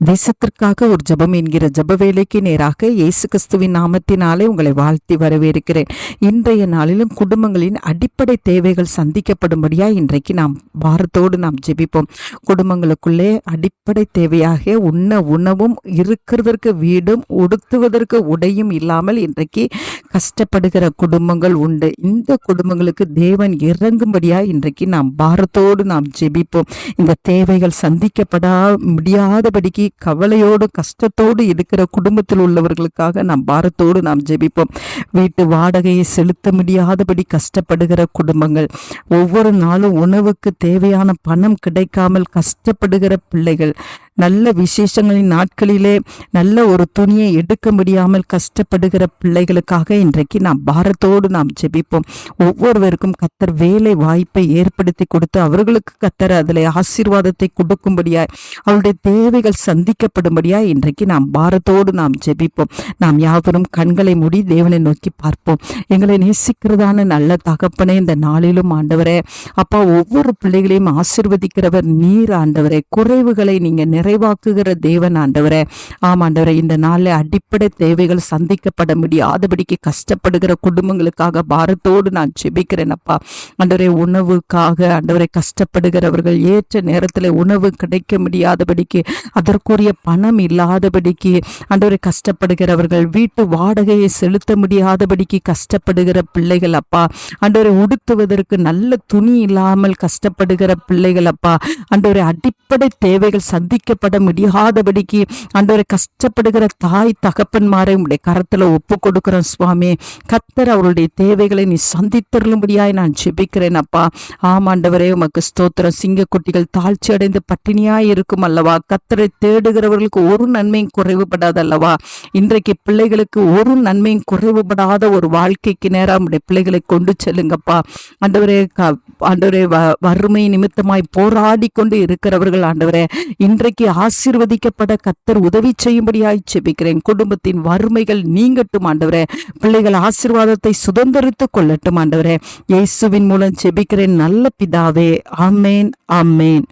தேசத்திற்காக ஒரு ஜெபம் என்கிற ஜெப வேலைக்கு நேராக இயேசு கிறிஸ்துவின் நாமத்தினாலே உங்களை வாழ்த்தி வரவேற்கிறேன். இன்றைய நாளிலும் குடும்பங்களின் அடிப்படை தேவைகள் சந்திக்கப்படும்படியா இன்றைக்கு நாம் பாரத்தோடு நாம் ஜெபிப்போம். குடும்பங்களுக்குள்ளே அடிப்படை தேவையாக உண்ண உணவும், இருக்கிறதற்கு வீடும், உடுத்துவதற்கு உடையும் இல்லாமல் இன்றைக்கு கஷ்டப்படுகிற குடும்பங்கள் உண்டு. இந்த குடும்பங்களுக்கு தேவன் இறங்கும்படியா இன்றைக்கு நாம் பாரத்தோடு நாம் ஜெபிப்போம். இந்த தேவைகள் சந்திக்கப்படா முடியாதபடிக்கு கவலையோடு கஷ்டத்தோடு இருக்கிற குடும்பத்தில் உள்ளவர்களுக்காக நாம் பாரத்தோடு நாம் ஜெபிப்போம். வீட்டு வாடகையை செலுத்த முடியாதபடி கஷ்டப்படுகிற குடும்பங்கள், ஒவ்வொரு நாளும் உணவுக்கு தேவையான பணம் கிடைக்காமல் கஷ்டப்படுகிற பிள்ளைகள், நல்ல விசேஷங்களின் நாட்களிலே நல்ல ஒரு துணியை எடுக்க முடியாமல் கஷ்டப்படுகிற பிள்ளைகளுக்காக இன்றைக்கு நாம் பாரத்தோடு நாம் ஜெபிப்போம். ஒவ்வொருவருக்கும் கர்த்தர் வேலை வாய்ப்பை ஏற்படுத்தி கொடுத்து அவர்களுக்கு கர்த்தர் அதில் ஆசீர்வாதத்தை கொடுக்கும்படியாய், அவருடைய தேவைகள் சந்திக்கப்படும்படியாய் இன்றைக்கு நாம் பாரத்தோடு நாம் ஜெபிப்போம். நாம் யாவரும் கண்களை மூடி தேவனை நோக்கி பார்ப்போம். எங்களை நேசிக்கிறதான நல்ல தகப்பனே, இந்த நாளிலும் ஆண்டவரே அப்பா, ஒவ்வொரு பிள்ளைகளையும் ஆசீர்வதிக்கிறவர் நீர் ஆண்டவரே. குறைவுகளை நீங்க நிறைவாக்குகிற தேவன் ஆண்டவரே. ஆமாண்டவரே, இந்த நாளில் அடிப்படை தேவைகள் சந்திக்கப்பட முடியாதபடிக்கு கஷ்டப்படுகிற குடும்பங்களுக்காக பாரத்தோடு நான் ஜெபிக்கிறேன் அப்பா. ஆண்டவரே, உணவுக்காக ஆண்டவரை கஷ்டப்படுகிறவர்கள், ஏற்ற நேரத்தில் உணவு கிடைக்க முடியாதபடிக்கு, அதற்குரிய பணம் இல்லாதபடிக்கு ஆண்டவரை கஷ்டப்படுகிறவர்கள், வீட்டு வாடகையை செலுத்த முடியாதபடிக்கு கஷ்டப்படுகிற பிள்ளைகள் அப்பா. ஆண்டவரை உடுத்துவதற்கு நல்ல துணி இல்லாமல் கஷ்டப்படுகிற பிள்ளைகள் அப்பா. ஆண்டவரை அடிப்படை தேவைகள் சந்திக்கப்பட முடியாதபடிக்கு ஆண்டவரை கஷ்டப்படுகிற தாய் தகப்பன்மாரை உடைய கரத்துல ஒப்பு கொடுக்கிறோம் சுவாமி. கர்த்தர் அவருடைய தேவைகளை நீ சந்தித்தருளும்படியாய் நான் ஜெபிக்கிறேன் அப்பா. ஆமாண்டவரே, உமக்கு ஸ்தோத்திரம். சிங்கக்குட்டிகள் தாழ்ச்சி அடைந்து பட்டினியாய் இருக்கும் அல்லவா? கர்த்தரை தேடுகிறவர்களுக்கு ஒரு நன்மையும் குறைவுபடாது அல்லவா? இன்றைக்கு பிள்ளைகளுக்கு ஒரு நன்மையும் குறைவுபடாத ஒரு வாழ்க்கைக்கு நேரம் உடைய பிள்ளைகளை கொண்டு செல்லுங்கப்பா. ஆண்டவரே, ஆண்டவரே, வறுமை நிமித்தமாய் போராடி கொண்டு இருக்கிறவர்கள் ஆண்டவரே, இன்றைக்கு ஆசீர்வதிக்கப்பட கர்த்தர் உதவி செய்யும்படியாய் ஜெபிக்கிறேன். குடும்பத்தின் வறுமைகள் நீங்கட்டும் ஆண்டவரே. பிள்ளைகள் ஆசீர்வாதத்தை சுதந்திரித்துக் கொள்ளட்டும் ஆண்டவரே. இயேசுவின் மூலம் ஜெபிக்கிறேன் நல்ல பிதாவே. ஆமேன், ஆமேன்.